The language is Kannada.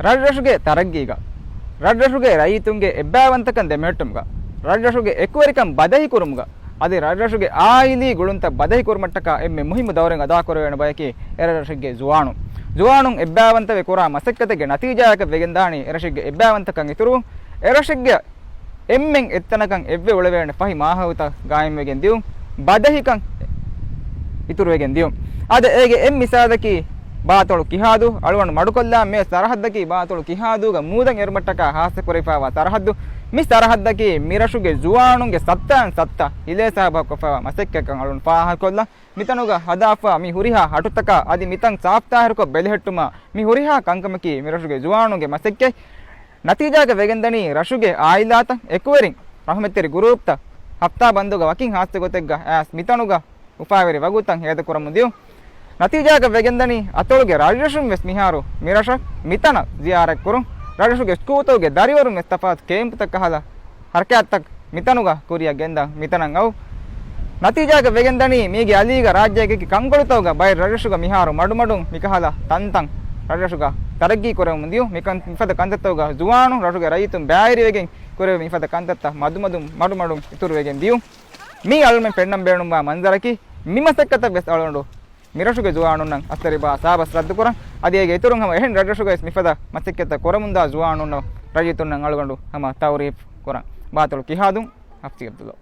ರಡ್ರಶುಗೆ ತರಗ್ಗೀಗ ರಡ್ರಶುಗೆ ರೈತುಂಗೆ ಎಬ್ಬಾವಂತಕಂ ದೆಮೆಟ್ಟುಮ್ಗ ರಡ್ರಶುಗೆ ಎಕ್ಕುವರಿಕಂ ಬದಹಿ ಕುರುಮ್ಗ ಅದೇ ರಡ್ರಶುಗೆ ಆಯಿಲಿ ಗುಳುಂತ ಬದಹಿ ಕುರುಮಟ್ಟಕ ಎಮ್ಮೆ ಮುಹಿಮ ದೌರೆಂಗ ಅದಾ ಕೊರವೇಣ ಬಯಕಿ ಎರರಶಿಗೆ ಜುವಾಣು ಎಬ್ಬಾವಂತವೆ ಕುರಾ ಮಸಕ್ಕತೆಗೆ ನತೀಜಾಯಕ ವೆಗೆಂದಾಣಿ ಎರಶಿಗೆ ಎಬ್ಬಾವಂತಕಂ ಇತುರು ಎರಶಿಗೆ ಎಮ್ಮೆಂ ಎತ್ತನಕಂ ಎವ್ವೆ ಉಳವೇಣ ಪಹಿ ಮಾಹವತ ಗಾಯಂವೆಗೆನ್ ದಿಯು ಬದಹಿಕಂ ಇತುರುವೆಗೆನ್ ದಿಯು ಅದೇ ಹೇಗೆ ಮಿಸಾದಕಿ ಬಾತೊಳು ಕಿಹಾದು ಅಳುವಣ್ಣು ಮಡುಕೊಲ್ಲ ಮೇ ಸರಹದ್ದಕಿ ಬಾತೊಳು ಕಿಹಾದುಗ ಮೂದಂ ಎರ್ಮಟ್ಟಕ ಹಾಸ್ಯ ಕೊರಿಪಾವ ಸರಹದ್ದು ಮಿ ಸರಹದ್ದಕಿ ಮಿರಶುಗೆ ಜುವಾಣುಗೆ ಸತ್ತ ಇಲೇ ಸಾಹಬ ಕೊಫಾವ ಮಸೆಕ್ಕಕಂ ಅಳುವಣ್ಣು ಪಾ ಹಾಕೊಲ್ಲ ಮಿತನುಗ ಹದಾಫ ಮಿ ಹುರಿಹಾ ಹಟುತಕ ಅದಿ ಮಿತಂ ಸಾಫ್ತಾ ಹರಕೊ ಬೆಲೆಹೆಟ್ಟುಮ ಮಿ ಹುರಿಹಾ ಕಂಕಮಕಿ ಮಿರಶುಗೆ ಜುವಾಣುಗೆ ಮಸೆಕ್ಕೆ ನತೀಜಾಗ ವೆಗೆಂದನಿ ರಶುಗೆ ಆಯಿಲಾತ ಎಕ್ಕುವರಿಂ ರಹಮೆತ್ತೆರಿ ಗುರೂಪ್ತ ಹಪ್ತಾ ಬಂದುಗ ವಕಿಂ ಹಾಸ್ಯ ಗೊತೆಗ್ಗ ಆಸ್ ಮಿತನುಗ ಉಪಾಯವೆರಿ ವಗುತಂ ಹೇದ ಕುರಮುದಿಯು ನತೀಜಾಗ ವೆಗೆಂದನಿ ಅತೊಳುಗೆ ರಾಜಶುಂ ವೆಸ್ ಮಿಹಾರು ಮಿರಶ ಮಿತನ ಜಿಯಾರಕ್ ಕುರು ರಾಜಶುಗೆ ಸ್ಕೂತೋಗೆ ದರಿವರು ಮೆಸ್ ತಫಾತ್ ಕೇಂಪ್ ತಕ್ಕ ಹಲ ಹರ್ಕ್ಯಾತ್ತಕ್ ಮಿತನುಗ ಕುರಿಯ ಗೆಂದ ಮಿತನಂ ಅವು ನತೀಜಾಗ ವೆಗೆಂದನಿ ಮೀಗೆ ಅಲೀಗ ರಾಜ್ಯಕ್ಕೆ ಕಂಗೊಳುತೋಗ ಬೈ ರಾಜಶುಗ ಮಿಹಾರು ಮಡು ಮಿಕಹಲ ತಂತಂ ರಾಜಶುಗ ತರಗ್ಗಿ ಕೊರೆ ಮುಂದಿಯು ಮಿಕನ್ ಮಿಫದ ಕಂತತ್ತೋಗ ಜುವಾಣು ರಾಜುಗೆ ರೈತು ಬ್ಯಾರಿವೆಗೆ ಕೊರೆ ಮಿಫದ ಕಂತತ್ತ ಮಡು ಇತುರುವೆಗೆ ದಿಯು ಮೀ ಅಳ್ಮೆ ಪೆಣ್ಣಂ ಬೇಣುಂಬ ಮಂಜರಕಿ ಮಿಮಸಕ್ಕತ ಬೆಸ್ ಅಳೊಂಡು ಮಿರಶುಗೆ ಜುವಾಣು ನಂಗೆ ಅಸ್ತರಿ ಬಾ ಸಾಬ ಶ್ರದ್ಧು ಕೊರ ಅದೇಗೆ ಇತುರು ಹಮ ಎಹೆನ್ ರಜಶುಗೆ ಮಿಫದ ಮಸಕ್ಕೆತ್ತ ಕೊರಮುಂದ ಜುವಾಣು ರಜಿತು ನಂಗೆ ಅಳ್ಗೊಂಡು ಹಮ ತೌರೀಫ್ ಕೊರ ಬಾತಳು ಕಿಹಾದು ಹಫ್ತಿ ಅಬ್ದುಲ್ಲ